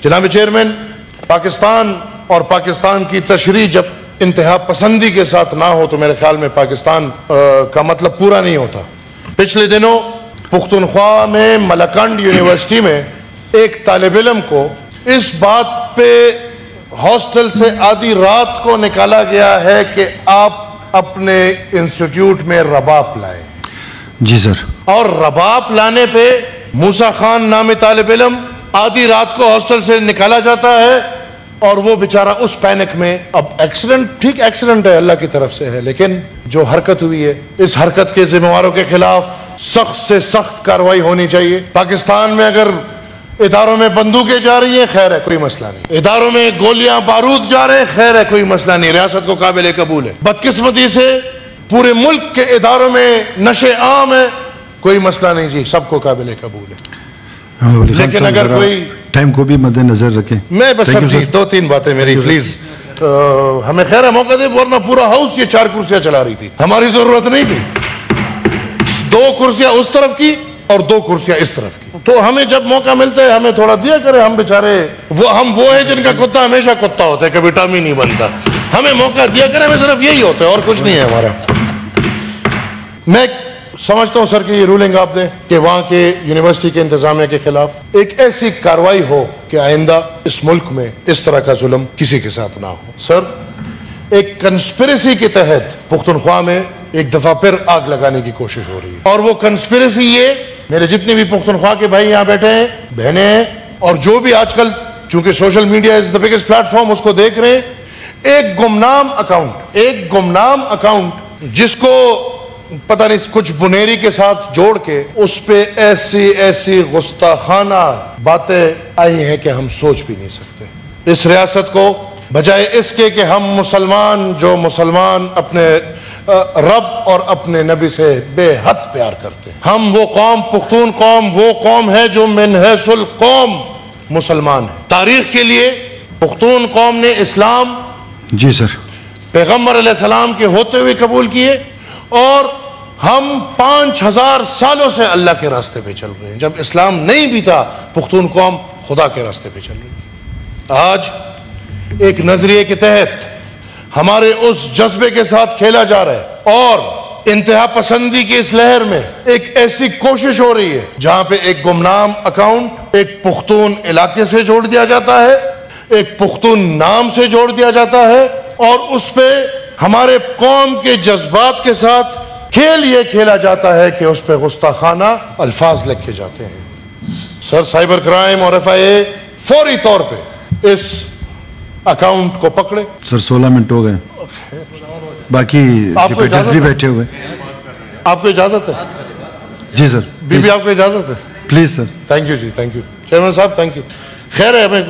جناب چیئرمین، پاکستان اور پاکستان کی تشریح جب انتہا پسندی کے ساتھ نہ ہو تو میرے خیال میں پاکستان کا مطلب پورا نہیں ہوتا۔ پچھلے دنوں پختونخوا میں ملکنڈ یونیورسٹی میں ایک طالب علم کو اس بات پہ ہاسٹل سے آدھی رات کو نکالا گیا ہے کہ آپ اپنے انسٹیٹیوٹ میں رباب لائیں۔ جی سر۔ اور رباب لانے پہ موسیٰ خان نامی طالب علم آدھی رات کو ہاسٹل سے نکالا جاتا ہے اور وہ بیچارہ اس پینک میں، اب ایکسیڈنٹ ٹھیک ایکسیڈنٹ ہے اللہ کی طرف سے ہے، لیکن جو حرکت ہوئی ہے اس حرکت کے ذمہ داروں کے خلاف سخت سے سخت کارروائی ہونی چاہیے۔ پاکستان میں اگر اداروں میں بندوقیں جا رہی ہیں خیر ہے، کوئی مسئلہ نہیں، اداروں میں گولیاں بارود جا رہے ہیں خیر ہے، کوئی مسئلہ نہیں، ریاست کو قابل قبول ہے۔ بدقسمتی سے پورے ملک کے اداروں میں نشے عام ہے، کوئی مسئلہ نہیں جی، سب کو قابل قبول ہے۔ لیکن اگر کوئی ٹائم کو بھی مد نظر رکھیں، میں بس جی 2-3 باتیں میری پلیز، ہمیں خیر ہے موقع دے، ورنہ پورا ہاؤس یہ 4 کرسیاں چلا رہی تھی، ہماری ضرورت نہیں تھی، 2 کرسیاں اس طرف کی اور 2 کرسیاں اس طرف کی، تو ہمیں جب موقع ملتا ہے ہمیں تھوڑا دیا کرے، ہم بیچارے ہم وہ ہیں جن کا کتا ہمیشہ کتا ہوتا ہے، کبھی ٹامی نہیں بنتا، ہمیں موقع دیا کرے، ہمیں صرف یہی ہوتا ہے اور کچھ نہیں ہے ہمارا۔ میں سمجھتا ہوں سر کہ یہ رولنگ آپ دیں کہ وہاں کے یونیورسٹی کے انتظامیہ کے خلاف ایک ایسی کارروائی ہو کہ آئندہ اس ملک میں اس طرح کا ظلم کسی کے ساتھ نہ ہو۔ سر، ایک کنسپریسی کے تحت پختونخوا میں ایک دفعہ پھر آگ لگانے کی کوشش ہو رہی ہے، اور وہ کنسپریسی یہ، میرے جتنے بھی پختونخوا کے بھائی یہاں بیٹھے ہیں، بہنیں ہیں، اور جو بھی آج کل چونکہ social media is the biggest platform اس کو دیکھ رہے ہیں، ایک گمنام اکاؤنٹ جس کو پتہ نہیں کچھ بنیری کے ساتھ جوڑ کے اس پہ ایسی گستاخانہ باتیں آئی ہیں کہ ہم سوچ بھی نہیں سکتے۔ اس ریاست کو بجائے اس کے کہ ہم مسلمان اپنے رب اور اپنے نبی سے بے حد پیار کرتے ہیں، ہم وہ قوم، پختون قوم وہ قوم ہے جو من حیث القوم مسلمان ہے۔ تاریخ کے لیے پختون قوم نے اسلام جی سر پیغمبر علیہ السلام کے ہوتے ہوئے قبول کیے، اور ہم 5000 سالوں سے اللہ کے راستے پہ چل رہے ہیں، جب اسلام نہیں بھی تھا پختون قوم خدا کے راستے پہ چل رہی ہے۔ آج ایک نظریے کے تحت ہمارے اس جذبے کے ساتھ کھیلا جا رہا ہے، اور انتہا پسندی کی اس لہر میں ایک ایسی کوشش ہو رہی ہے جہاں پہ ایک گمنام اکاؤنٹ ایک پختون علاقے سے جوڑ دیا جاتا ہے، ایک پختون نام سے جوڑ دیا جاتا ہے، اور اس پہ ہمارے قوم کے جذبات کے ساتھ کھیل یہ کھیلا جاتا ہے کہ اس پہ گستاخانہ الفاظ لکھے جاتے ہیں۔ سر، سائبر کرائم اور FIA فوری طور پہ اس اکاؤنٹ کو پکڑے۔ سر 16 منٹ ہو گئے، باقی ڈپیٹرز بھی بیٹھے ہوئے، آپ کو اجازت ہے؟ جی سر، بی بی آپ کو اجازت ہے؟ Please sir. تھینک یو جی، تھینک یو چیئرمین صاحب، تھینک یو۔ خیر ہے، ہمیں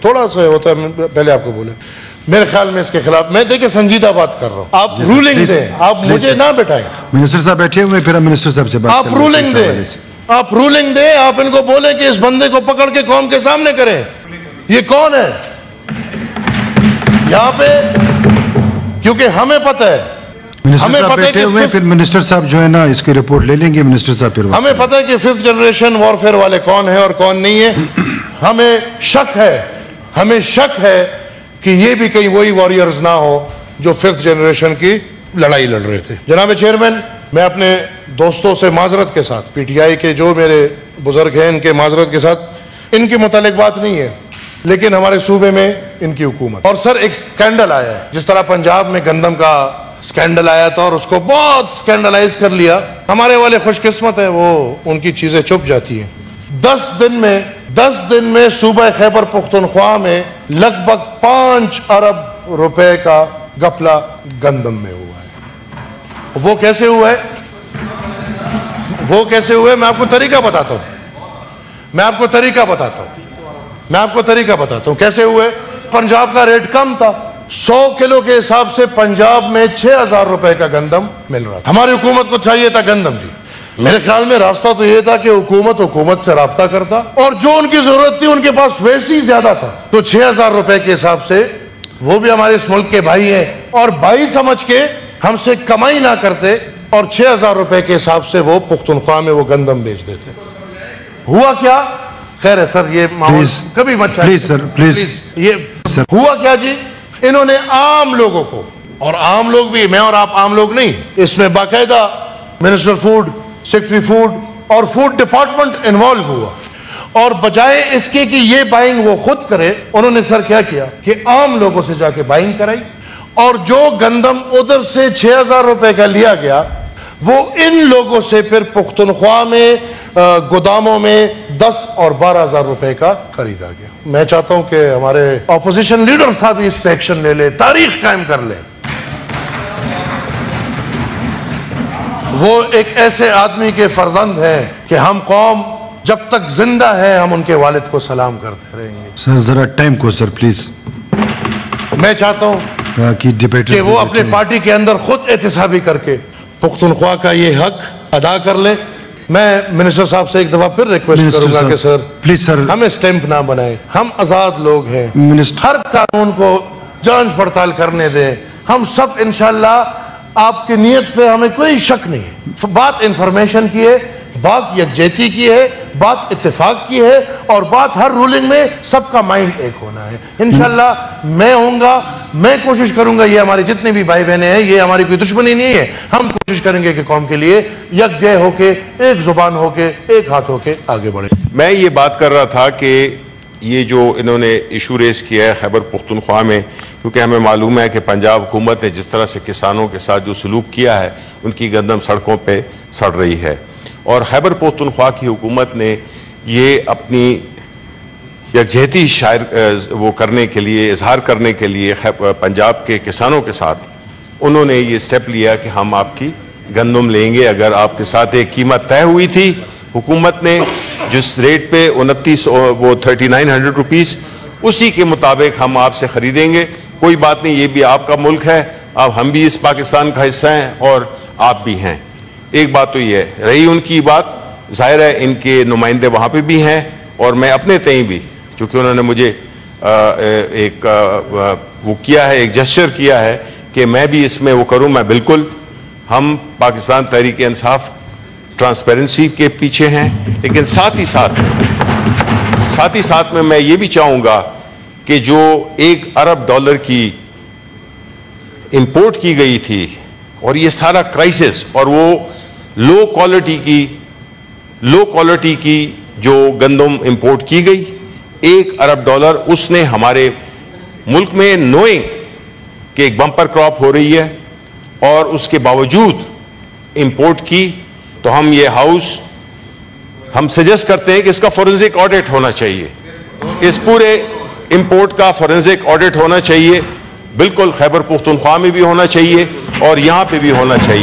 تھوڑا سا ہوتا ہے، پہلے آپ کو بولے، میرے خیال میں اس کے خلاف میں دیکھیں سنجیدہ بات کر رہا ہوں، آپ رولنگ دیں، آپ مجھے نہ بٹھائیں۔ منسٹر صاحب بیٹھے ہوئے، پھر ہم منسٹر صاحب سے بات آپ رولنگ دیں، آپ رولنگ دیں، آپ ان کو بولیں کہ اس بندے کو پکڑ کے قوم کے سامنے کریں۔ یہ کون ہے یہاں پہ؟ کیونکہ ہمیں پتہ ہے، ہمیں پتہ ہے کہ پھر منسٹر صاحب جو ہے نا اس کی رپورٹ لے لیں گے، منسٹر صاحب پھر ہمیں پتہ ہے کہ 5th جنریشن وارفیئر والے کون ہیں اور کون نہیں ہے۔ ہمیں شک ہے کہ یہ بھی کہیں وہی واریئرز نہ ہو جو 5th جنریشن کی لڑائی لڑ رہے تھے۔ جناب چیئرمین، میں اپنے دوستوں سے معذرت کے ساتھ، PTI کے جو میرے بزرگ ہیں ان کے معذرت کے ساتھ، ان کے متعلق بات نہیں ہے، لیکن ہمارے صوبے میں ان کی حکومت، اور سر ایک سکینڈل آیا ہے، جس طرح پنجاب میں گندم کا سکینڈل آیا تھا اور اس کو بہت سکینڈلائز کر لیا، ہمارے والے خوش قسمت ہیں، وہ ان کی چیزیں چھپ جاتی ہیں۔ 10 دن میں صوبہ خیبر پختونخوا میں لگ بھگ 5 ارب روپے کا گپلا گندم میں ہوا ہے۔ وہ کیسے ہوا ہے؟ میں آپ کو طریقہ بتاتا ہوں کیسے ہوئے۔ پنجاب کا ریٹ کم تھا، 100 کلو کے حساب سے پنجاب میں 6000 روپے کا گندم مل رہا تھا۔ ہماری حکومت کو چاہیے تھا گندم جی، میرے خیال میں راستہ تو یہ تھا کہ حکومت سے رابطہ کرتا، اور جو ان کی ضرورت تھی ان کے پاس ویسے ہی زیادہ تھا، تو 6000 روپے کے حساب سے وہ بھی ہمارے اس ملک کے بھائی ہیں، اور بھائی سمجھ کے ہم سے کمائی نہ کرتے، اور 6000 روپے کے حساب سے وہ پختونخوا میں وہ گندم بیچ دیتے۔ ہوا کیا؟ خیر ہے سر، یہ معاملہ کبھی مت چاہیے. Please sir, please. یہ ہوا کیا جی، انہوں نے عام لوگوں کو، اور عام لوگ بھی میں اور آپ عام لوگ نہیں، اس میں باقاعدہ منسٹر فوڈ، سیکرٹری فوڈ اور فوڈ ڈپارٹمنٹ انوالو ہوا، اور بجائے اس کے کہ یہ بائنگ وہ خود کرے، انہوں نے سر کیا کیا کہ عام لوگوں سے جا کے بائنگ کرائی، اور جو گندم ادھر سے 6,000 روپے کا لیا گیا وہ ان لوگوں سے پھر پختونخوا میں گوداموں میں 10 اور 12,000 روپے کا خریدا گیا. میں چاہتا ہوں کہ ہمارے اپوزیشن لیڈر صاحب اس پہ ایکشن لے لے، تاریخ قائم کر لے. وہ ایک ایسے آدمی کے فرزند ہیں کہ ہم قوم جب تک زندہ ہے ہم ان کے والد کو سلام کرتے رہیں گے. سر ذرا ٹائم کو سر پلیز. میں چاہتا ہوں کہ وہ اپنے پارٹی کے اندر خود احتسابی کر کے پختونخوا کا یہ حق ادا کر لیں. میں منسٹر صاحب سے ایک دفعہ پھر ریکویسٹ کروں گا کہ سر پلیز سر ہمیں سٹیمپ نہ بنائیں، ہم آزاد لوگ ہیں، ہر قانون کو جانچ پڑتال کرنے دیں. ہم سب انشاءاللہ آپ کی نیت پہ ہمیں کوئی شک نہیں ہے. بات انفارمیشن کی ہے، بات یکجہتی کی ہے، بات اتفاق کی ہے، اور بات ہر رولنگ میں سب کا مائنڈ ایک ہونا ہے. انشاءاللہ میں ہوں گا، میں کوشش کروں گا، یہ ہمارے جتنے بھی بھائی بہنیں ہیں، یہ ہماری کوئی دشمنی نہیں ہے، ہم کوشش کریں گے کہ قوم کے لیے یکجہ ہو کے، ایک زبان ہو کے، ایک ہاتھ ہو کے آگے بڑھیں. میں یہ بات کر رہا تھا کہ یہ جو انہوں نے ایشو ریز کیا ہے خیبر پختونخوا میں، کیونکہ ہمیں معلوم ہے کہ پنجاب حکومت نے جس طرح سے کسانوں کے ساتھ جو سلوک کیا ہے، ان کی گندم سڑکوں پہ سڑ رہی ہے، اور خیبر پختونخوا کی حکومت نے یہ اپنی یکجہتی وہ کرنے کے لیے، اظہار کرنے کے لیے پنجاب کے کسانوں کے ساتھ انہوں نے یہ سٹیپ لیا کہ ہم آپ کی گندم لیں گے. اگر آپ کے ساتھ ایک قیمت طے ہوئی تھی حکومت نے جس ریٹ پہ 3900 روپیز، اسی کے مطابق ہم آپ سے خریدیں گے. کوئی بات نہیں، یہ بھی آپ کا ملک ہے، اب ہم بھی اس پاکستان کا حصہ ہیں اور آپ بھی ہیں. ایک بات تو یہ ہے، رہی ان کی بات، ظاہر ہے ان کے نمائندے وہاں پہ بھی ہیں، اور میں اپنے تئیں بھی، چونکہ انہوں نے مجھے ایک وہ کیا ہے، ایک جسچر کیا ہے کہ میں بھی اس میں وہ کروں، میں بالکل، ہم پاکستان تحریک انصاف ٹرانسپیرنسی کے پیچھے ہیں، لیکن ساتھ ہی ساتھ میں یہ بھی چاہوں گا کہ جو $1 ارب کی امپورٹ کی گئی تھی، اور یہ سارا کرائسس، اور وہ لو کوالٹی کی جو گندم امپورٹ کی گئی $1 ارب، اس نے ہمارے ملک میں نوئنگ کہ ایک بمپر کراپ ہو رہی ہے اور اس کے باوجود امپورٹ کی. تو ہم یہ ہاؤس ہم سجیسٹ کرتے ہیں کہ اس کا فورنزک آڈٹ ہونا چاہیے، اس پورے امپورٹ کا فورنزک آڈٹ ہونا چاہیے، بالکل خیبر پختونخوا میں بھی ہونا چاہیے اور یہاں پہ بھی ہونا چاہیے.